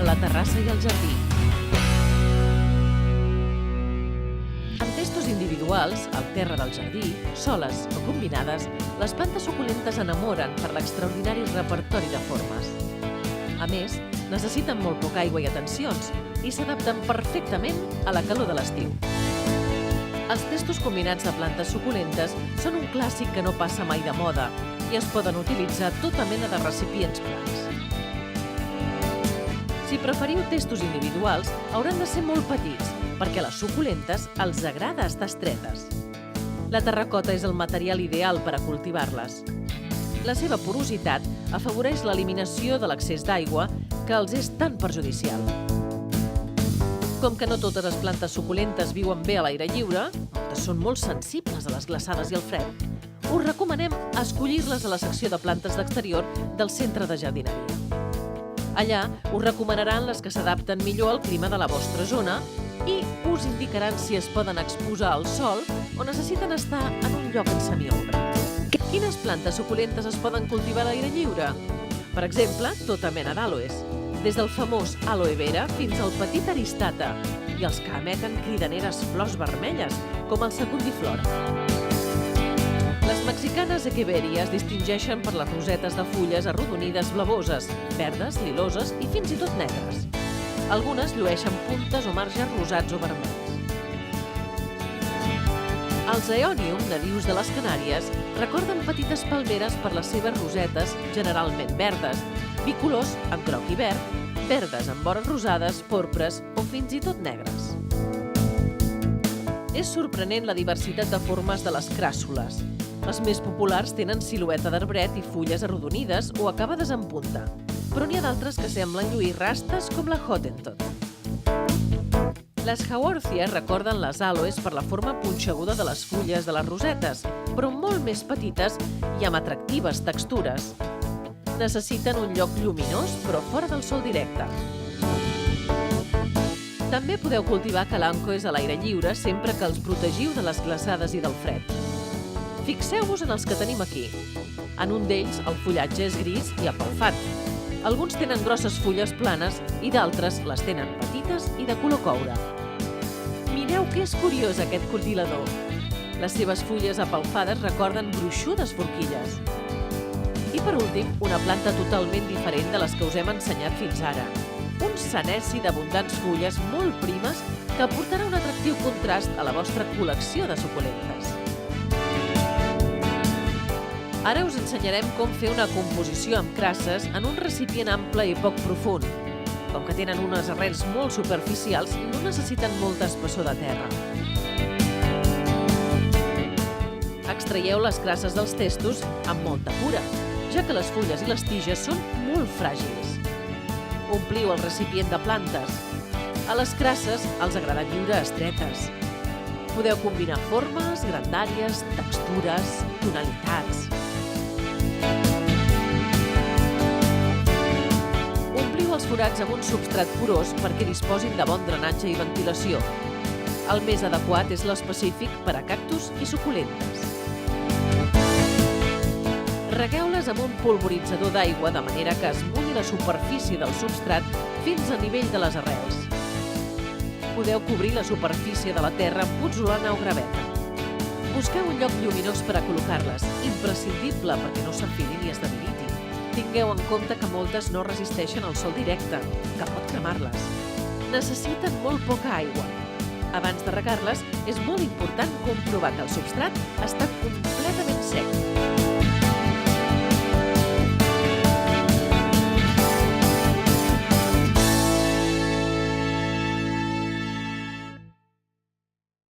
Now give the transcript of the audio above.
per a la terrassa i el jardí. En testos individuals, al terra del jardí, soles o combinades, les plantes suculentes enamoren per l'extraordinari repertori de formes. A més, necessiten molt poca aigua i atencions i s'adapten perfectament a la calor de l'estiu. Els testos combinats de plantes suculentes són un clàssic que no passa mai de moda i es poden utilitzar tota mena de recipients plans. Si preferiu testos individuals, hauran de ser molt petits, perquè a les suculentes els agrada estar estretes. La terracota és el material ideal per a cultivar-les. La seva porositat afavoreix l'eliminació de l'excés d'aigua que els és tan perjudicial. Com que no totes les plantes suculentes viuen bé a l'aire lliure, moltes són molt sensibles a les glaçades i al fred, us recomanem escollir-les a la secció de plantes d'exterior del centre de jardineria. Allà us recomanaran les que s'adapten millor al clima de la vostra zona i us indicaran si es poden exposar al sol o necessiten estar en un lloc en semiombra. Quines plantes suculentes es poden cultivar a l'aire lliure? Per exemple, tota mena d'àloes, des del famós aloe vera fins al petit aristata i els que emeten cridaneres flors vermelles, com el secundiflora. Les mexicanes echeveria es distingeixen per les rosetes de fulles arrodonides blavoses, verdes, liloses i fins i tot negres. Algunes llueixen puntes o marges rosats o vermells. Els aeonium, nadius de les Canàries, recorden petites palmeres per les seves rosetes, generalment verdes, bicolors amb groc i verd, verdes amb vores rosades, porpres o fins i tot negres. És sorprenent la diversitat de formes de les cràssules. Les més populars tenen silueta d'arbret i fulles arrodonides o acabades en punta, però n'hi ha d'altres que semblen lluir rastes com la Hottentot. Les Haworthia recorden les àloes per la forma punxeguda de les fulles de les rosetes, però molt més petites i amb atractives textures. Necessiten un lloc lluminós, però fora del sol directe. També podeu cultivar calancoes a l'aire lliure sempre que els protegiu de les glaçades i del fred. Fixeu-vos en els que tenim aquí. En un d'ells, el fullatge és gris i apelfat. Alguns tenen grosses fulles planes i d'altres les tenen petites i de color coure. Mireu que és curiós aquest cotilador. Les seves fulles apelfades recorden gruixudes forquilles. I per últim, una planta totalment diferent de les que us hem ensenyat fins ara. Un seneci d'abundants fulles molt primes que aportarà un atractiu contrast a la vostra col·lecció de suculentes. Ara us ensenyarem com fer una composició amb crasses en un recipient ample i poc profund. Com que tenen unes arrels molt superficials, no necessiten molta espessor de terra. Extraieu les crasses dels testos amb molta cura, ja que les fulles i les tiges són molt fràgils. Ompliu el recipient de plantes. A les crasses els agrada viure estretes. Podeu combinar formes, grandàries, textures, tonalitats. Ompliu els forats amb un substrat porós perquè disposin de bon drenatge i ventilació. El més adequat és l'específic per a cactus i suculentes. Regueu-les amb un polvoritzador d'aigua de manera que es mulli la superfície del substrat fins al nivell de les arrels. Podeu cobrir la superfície de la terra amb putzolana o graveta. Busqueu un lloc lluminós per a col·locar-les, imprescindible perquè no s'enfilin i es debilitin. Tingueu en compte que moltes no resisteixen al sol directe, que pot cremar-les. Necessiten molt poca aigua. Abans de regar-les, és molt important comprovar que el substrat està completament sec.